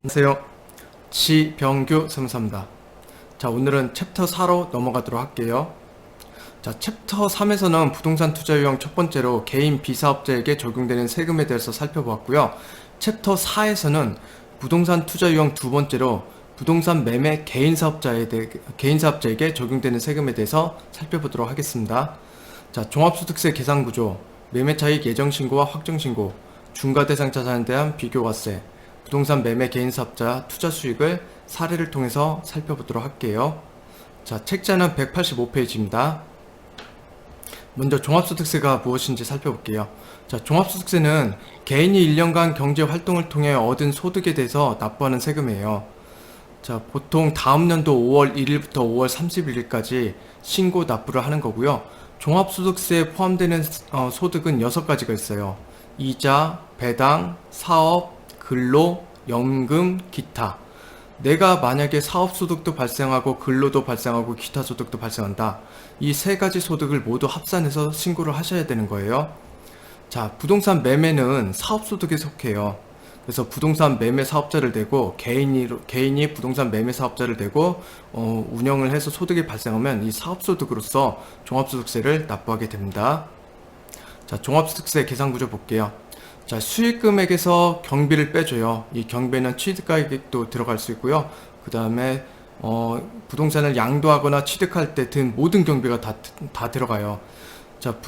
안녕하세요. 지병규 세무사입니다. 자, 오늘은 챕터 4로 넘어가도록 할게요. 자, 챕터 3에서는 부동산 투자 유형 첫 번째로 개인 비사업자에게 적용되는 세금에 대해서 살펴보았고요. 챕터 4에서는 부동산 투자 유형 두 번째로 부동산 매매 개인 사업자에게 적용되는 세금에 대해서 살펴보도록 하겠습니다. 자, 종합소득세 계산 구조, 매매차익 예정신고와 확정신고, 중과대상 자산에 대한 비교과세, 부동산 매매 개인 사업자 투자 수익을 사례를 통해서 살펴보도록 할게요. 자, 책자는 185페이지입니다. 먼저 종합소득세가 무엇인지 살펴볼게요. 자, 종합소득세는 개인이 1년간 경제활동을 통해 얻은 소득에 대해서 납부하는 세금이에요. 자, 보통 다음 연도 5월 1일부터 5월 31일까지 신고 납부를 하는 거고요. 종합소득세에 포함되는 소득은 6가지가 있어요. 이자, 배당, 사업, 근로, 연금, 기타. 내가 만약에 사업소득도 발생하고 근로도 발생하고 기타 소득도 발생한다. 이 세 가지 소득을 모두 합산해서 신고를 하셔야 되는 거예요. 자, 부동산 매매는 사업소득에 속해요. 그래서 부동산 매매 사업자를 대고 개인이 부동산 매매 사업자를 대고 운영을 해서 소득이 발생하면 이 사업소득으로서 종합소득세를 납부하게 됩니다. 자, 종합소득세 계산구조 볼게요. 자, 수익금액에서 경비를 빼줘요. 이 경비는 취득가액도 들어갈 수 있고요. 그 다음에 부동산을 양도하거나 취득할 때 든 모든 경비가 다 들어가요. 자,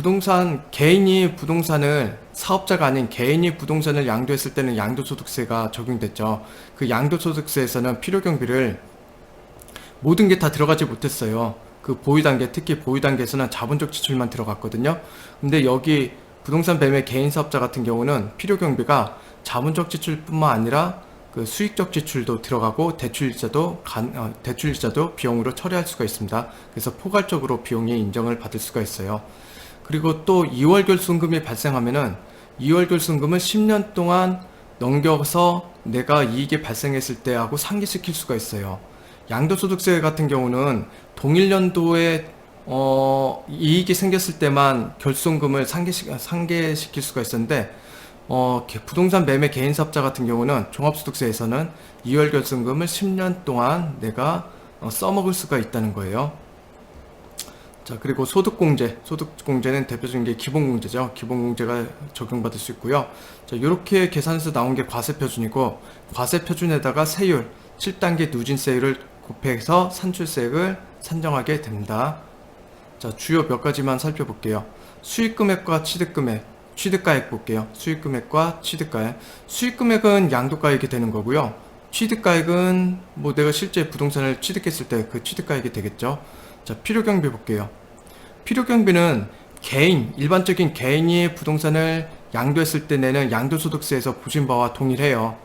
개인이 부동산을, 사업자가 아닌 개인이 부동산을 양도했을 때는 양도소득세가 적용됐죠. 그 양도소득세에서는 필요경비를 모든 게 다 들어가지 못했어요. 그 보유단계, 특히 보유단계에서는 자본적 지출만 들어갔거든요. 근데 여기 부동산 매매 개인 사업자 같은 경우는 필요경비가 자본적 지출뿐만 아니라 그 수익적 지출도 들어가고 대출이자도 비용으로 처리할 수가 있습니다. 그래서 포괄적으로 비용이 인정을 받을 수가 있어요. 그리고 또 2월 결손금이 발생하면은 2월 결손금을 10년 동안 넘겨서 내가 이익이 발생했을 때하고 상기시킬 수가 있어요. 양도소득세 같은 경우는 동일 연도에 이익이 생겼을 때만 결손금을 상계시킬 수가 있었는데 부동산 매매 개인 사업자 같은 경우는 종합소득세에서는 2월 결손금을 10년 동안 내가 써먹을 수가 있다는 거예요. 자, 그리고 소득공제는 대표적인 게 기본공제죠. 기본공제가 적용받을 수 있고요. 자, 이렇게 계산해서 나온 게 과세표준이고, 과세표준에다가 세율 7단계 누진세율을 곱해서 산출세액을 산정하게 됩니다. 자, 주요 몇 가지만 살펴볼게요. 수익금액과 취득가액 볼게요. 수익금액과 취득가액. 수익금액은 양도가액이 되는 거고요. 취득가액은 뭐 내가 실제 부동산을 취득했을 때 그 취득가액이 되겠죠. 자, 필요경비 볼게요. 필요경비는 일반적인 개인이 부동산을 양도했을 때 내는 양도소득세에서 보신 바와 동일해요.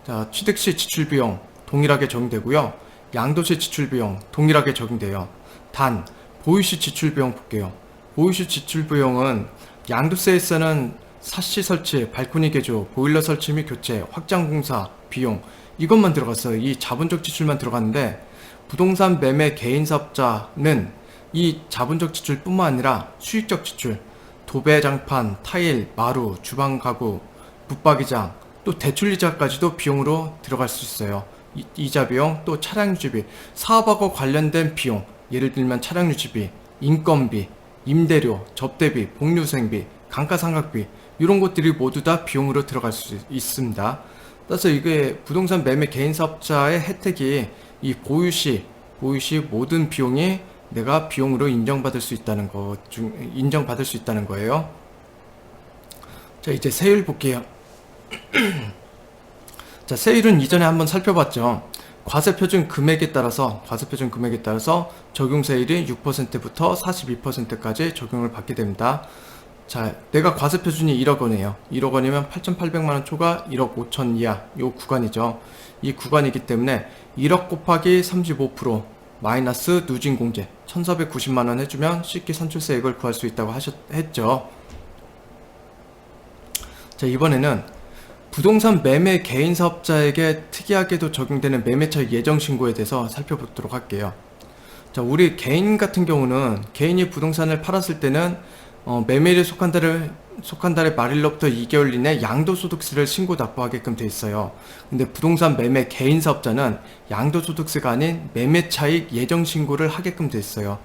자, 취득시 지출비용 동일하게 적용되고요. 양도시 지출비용 동일하게 적용돼요. 단, 보유시 지출비용 볼게요. 보유시 지출비용은 양도세에서는 사시 설치, 발코니 개조, 보일러 설치 및 교체, 확장공사 비용 이것만 들어갔어요. 이 자본적 지출만 들어갔는데 부동산 매매 개인 사업자는 이 자본적 지출뿐만 아니라 수익적 지출, 도배장판, 타일, 마루, 주방 가구, 붙박이장, 또 대출이자까지도 비용으로 들어갈 수 있어요. 이자 비용, 또 차량 유지비, 사업하고 관련된 비용, 예를 들면 차량 유지비, 인건비, 임대료, 접대비, 복류생비, 감가상각비 이런 것들이 모두 다 비용으로 들어갈 수 있습니다. 따라서 이게 부동산 매매 개인 사업자의 혜택이 이 보유시 모든 비용이 내가 비용으로 인정받을 수 있다는 거예요. 자, 이제 세율 볼게요. 자, 세율은 이전에 한번 살펴봤죠. 과세표준 금액에 따라서 적용세율이 6%부터 42%까지 적용을 받게 됩니다. 자, 내가 과세표준이 1억 원이에요. 1억 원이면 8,800만 원 초과 1억 5천 이하 요 구간이죠. 이 구간이기 때문에 1억 곱하기 35% 마이너스 누진공제 1,490만 원 해주면 쉽게 산출세액을 구할 수 있다고 했죠. 자, 이번에는 부동산 매매 개인 사업자에게 특이하게도 적용되는 매매차익 예정신고에 대해서 살펴보도록 할게요. 자, 우리 개인 같은 경우는 개인이 부동산을 팔았을 때는 매매일에 속한 달의 말일로부터 2개월 이내 양도소득세를 신고 납부하게끔 돼 있어요. 근데 부동산 매매 개인 사업자는 양도소득세가 아닌 매매차익 예정신고를 하게끔 돼 있어요.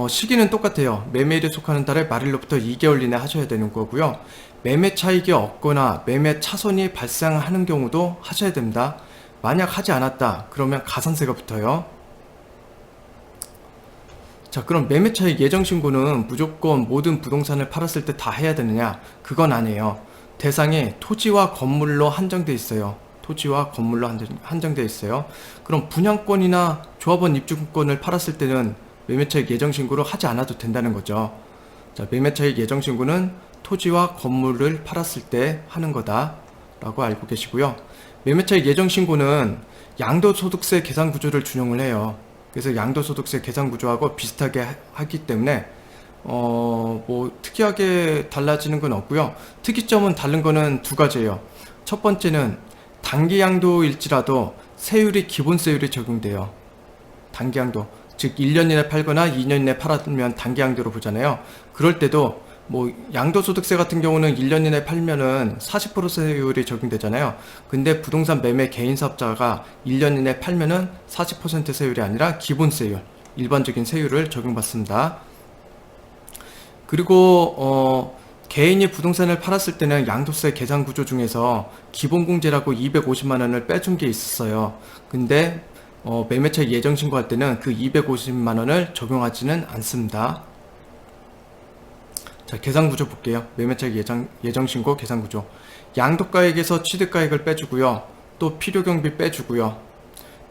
시기는 똑같아요. 매매일에 속하는 달의 말일로부터 2개월 이내 하셔야 되는 거고요. 매매 차익이 없거나 매매 차손이 발생하는 경우도 하셔야 됩니다. 만약 하지 않았다 그러면 가산세가 붙어요. 자, 그럼 매매 차익 예정 신고는 무조건 모든 부동산을 팔았을 때 다 해야 되느냐? 그건 아니에요. 대상이 토지와 건물로 한정돼 있어요. 토지와 건물로 한정돼 있어요. 그럼 분양권이나 조합원 입주권을 팔았을 때는 매매차익 예정신고를 하지 않아도 된다는 거죠. 자, 매매차익 예정신고는 토지와 건물을 팔았을 때 하는 거다 라고 알고 계시고요. 매매차익 예정신고는 양도소득세 계산구조를 준용을 해요. 그래서 양도소득세 계산구조하고 비슷하게 하기 때문에 뭐 특이하게 달라지는 건 없고요. 특이점은 다른 거는 두 가지예요. 첫 번째는 단기 양도일지라도 세율이 기본세율이 적용돼요. 단기 양도, 즉 1년 이내 팔거나 2년 이내 팔았으면 단기 양도로 보잖아요. 그럴 때도 뭐 양도소득세 같은 경우는 1년 이내 팔면은 40% 세율이 적용되잖아요. 근데 부동산 매매 개인 사업자가 1년 이내 팔면은 40% 세율이 아니라 기본세율, 일반적인 세율을 적용받습니다. 그리고 개인이 부동산을 팔았을 때는 양도세 계산 구조 중에서 기본공제라고 250만 원을 빼준 게 있었어요. 근데 매매차익 예정 신고할 때는 그 250만 원을 적용하지는 않습니다. 자, 계산구조 볼게요. 매매차익 예정신고 계산구조. 양도가액에서 취득가액을 빼주고요. 또 필요경비 빼주고요.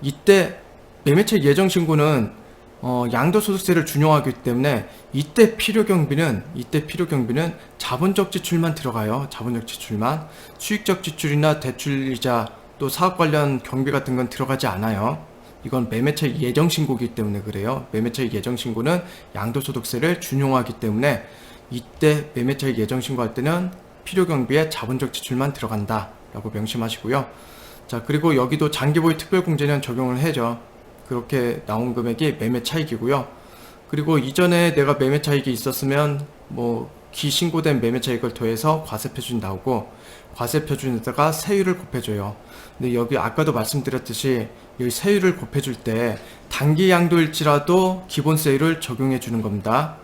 이때 매매차익 예정신고는 양도소득세를 준용하기 때문에 이때 필요경비는 자본적 지출만 들어가요. 자본적 지출만. 수익적 지출이나 대출이자 또 사업 관련 경비 같은 건 들어가지 않아요. 이건 매매차익 예정신고이기 때문에 그래요. 매매차익 예정신고는 양도소득세를 준용하기 때문에 이때 매매차익 예정신고할 때는 필요경비에 자본적 지출만 들어간다 라고 명심하시고요. 자, 그리고 여기도 장기보유 특별공제는 적용을 해죠. 그렇게 나온 금액이 매매차익이고요. 그리고 이전에 내가 매매차익이 있었으면 뭐 기신고된 매매차익을 더해서 과세표준이 나오고 과세표준에다가 세율을 곱해줘요. 근데 여기 아까도 말씀드렸듯이 여기 세율을 곱해줄 때 단기 양도일지라도 기본세율을 적용해 주는 겁니다.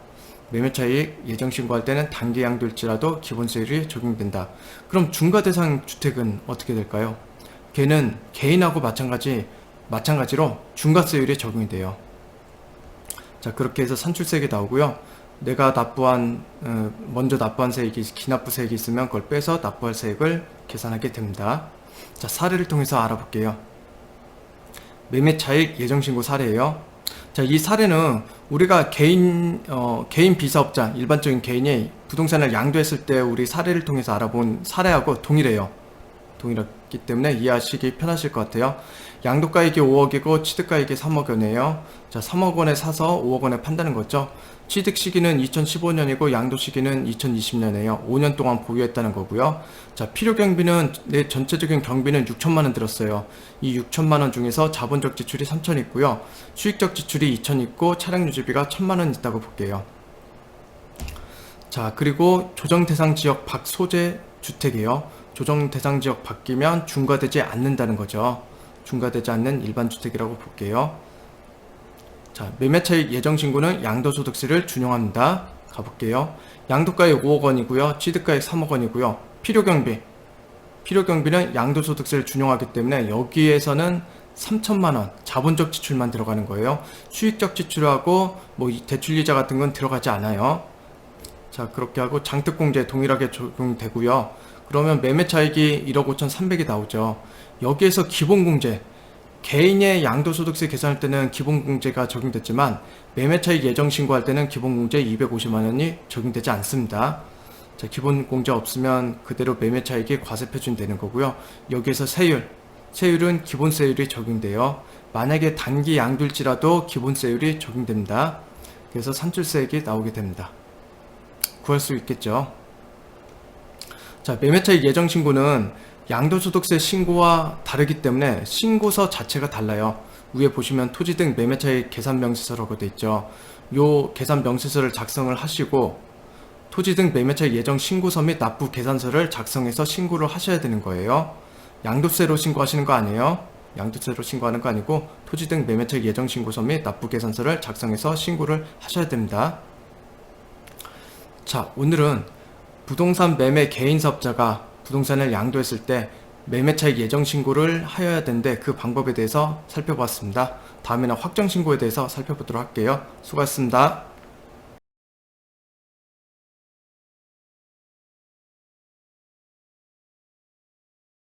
매매차익 예정신고할 때는 단기 양도일지라도 기본세율이 적용된다. 그럼 중과대상 주택은 어떻게 될까요? 걔는 개인하고 마찬가지로 중과세율이 적용이 돼요. 자, 그렇게 해서 산출세액이 나오고요. 내가 먼저 납부한 세액이 기납부 세액이 있으면 그걸 빼서 납부할 세액을 계산하게 됩니다. 자, 사례를 통해서 알아볼게요. 매매차익 예정신고 사례예요. 자, 이 사례는 우리가 개인 비사업자, 일반적인 개인이 부동산을 양도했을 때 우리 사례를 통해서 알아본 사례하고 동일해요. 동일하기 때문에 이해하시기 편하실 것 같아요. 양도가액이 5억이고 취득가액이 3억 원이에요. 자, 3억 원에 사서 5억 원에 판다는 거죠. 취득 시기는 2015년이고 양도 시기는 2020년이에요. 5년 동안 보유했다는 거고요. 자, 필요 경비는 내 전체적인 경비는 6천만 원 들었어요. 이 6천만 원 중에서 자본적 지출이 3천 있고요. 수익적 지출이 2천 있고 차량 유지비가 1천만 원 있다고 볼게요. 자, 그리고 조정 대상 지역 밖 소재 주택이에요. 조정 대상 지역 바뀌면 중과되지 않는다는 거죠. 중과되지 않는 일반 주택이라고 볼게요. 자, 매매차익 예정신고는 양도소득세를 준용합니다. 가볼게요. 양도가액 5억 원이고요. 취득가액 3억 원이고요. 필요경비는 양도소득세를 준용하기 때문에 여기에서는 3천만 원 자본적 지출만 들어가는 거예요. 수익적 지출하고 뭐 대출이자 같은 건 들어가지 않아요. 자, 그렇게 하고 장특공제 동일하게 적용되고요. 그러면 매매차익이 1억 5,300이 나오죠. 여기에서 기본공제, 개인의 양도소득세 계산할 때는 기본공제가 적용됐지만 매매차익 예정신고할 때는 기본공제 250만 원이 적용되지 않습니다. 자, 기본공제 없으면 그대로 매매차익이 과세표준 되는 거고요. 여기에서 세율은 기본세율이 적용돼요. 만약에 단기 양도일지라도 기본세율이 적용됩니다. 그래서 산출세액이 나오게 됩니다. 구할 수 있겠죠. 자, 매매차익 예정신고는 양도소득세 신고와 다르기 때문에 신고서 자체가 달라요. 위에 보시면 토지 등 매매차익 계산 명세서라고 되어 있죠. 요 계산 명세서를 작성을 하시고 토지 등 매매차익 예정 신고서 및 납부 계산서를 작성해서 신고를 하셔야 되는 거예요. 양도세로 신고하시는 거 아니에요. 양도세로 신고하는 거 아니고 토지 등 매매차익 예정 신고서 및 납부 계산서를 작성해서 신고를 하셔야 됩니다. 자, 오늘은 부동산 매매 개인 사업자가 부동산을 양도했을 때 매매차익 예정 신고를 하여야 되는데 그 방법에 대해서 살펴봤습니다. 다음에는 확정 신고에 대해서 살펴보도록 할게요. 수고하셨습니다.